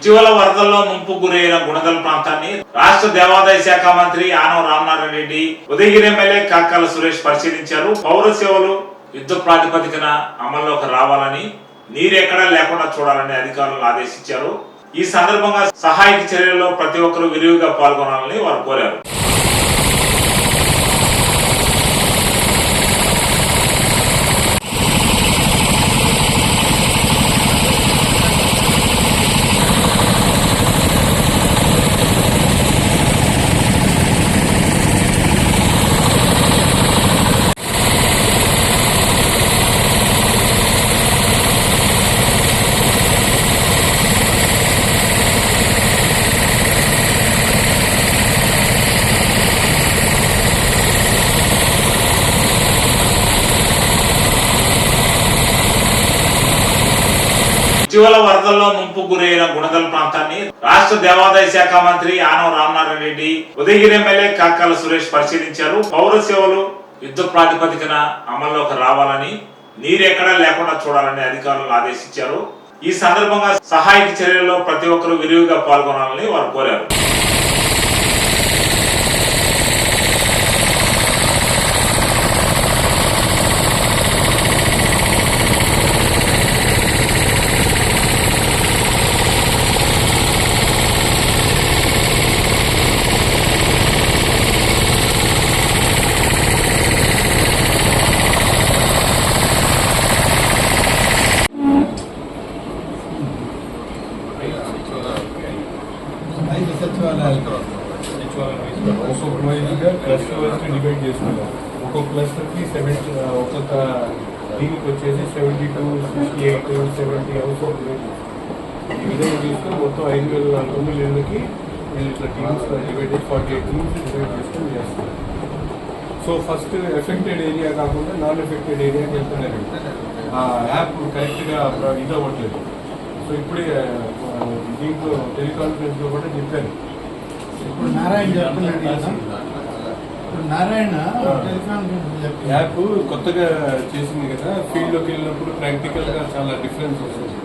ఇటీవల వరదల్లో ముంపు గురైన గుణదల ప్రాంతాన్ని రాష్ట్ర దేవాదాయ శాఖ మంత్రి ఆనం రామనారాయణ రెడ్డి, ఉదయగిరి ఎమ్మెల్యే కాకాల సురేష్ పరిశీలించారు. పౌర సేవలు యుద్ధ ప్రాతిపదికన అమల్లోకి రావాలని, నీరు ఎక్కడా లేకుండా చూడాలని అధికారులను ఆదేశించారు. ఈ సందర్భంగా సహాయక చర్యల్లో ప్రతి ఒక్కరూ విరివిగా పాల్గొనాలని వారు కోరారు. ఇటీవల వరదల్లో ముంపు గురైన గుణదల ప్రాంతాన్ని రాష్ట్ర దేవాదాయ శాఖ మంత్రి ఆనం రామనారాయణ రెడ్డి, ఉదయగిరి ఎమ్మెల్యే కాకాల సురేష్ పరిశీలించారు. పౌర సేవలు యుద్ధ ప్రాతిపదికన అమల్లోకి రావాలని, నీరు ఎక్కడా లేకుండా చూడాలని అధికారులను ఆదేశించారు. ఈ సందర్భంగా సహాయక చర్యల్లో ప్రతి ఒక్కరూ విరివిగా పాల్గొనాలని వారు కోరారు. క్లస్టర్ వైజ్ డివైడ్ చేసుకున్నాం. ఒక్కొక్క క్లస్టర్కి ఒక్కొక్క దీనికి వచ్చేసి 72, 68, 70 హౌస్ హోల్డ్ డివైడ్ చేసుకున్నాం. ఈ విధంగా చూస్తే మొత్తం 5,400 ఇళ్ళకి వీళ్ళు ఇట్లా టీమ్స్ డివైడ్ చేసి 48 టీమ్స్ డివైడ్ చేసుకుని చేస్తున్నారు. సో ఫస్ట్ ఎఫెక్టెడ్ ఏరియా కాకుండా నాన్ ఎఫెక్టెడ్ ఏరియాకి వెళ్తున్నారు. ఆ యాప్ కరెక్ట్గా ఇది అవ్వట్లేదు. సో ఇప్పుడే దీంట్లో టెలికాన్ఫరెన్స్లో కూడా చెప్పాను. ఇప్పుడు నారాయణ యాప్ కొత్తగా చేసింది కదా, ఫీల్డ్లోకి వెళ్ళినప్పుడు ప్రాక్టికల్గా చాలా డిఫరెన్స్ వస్తుంది.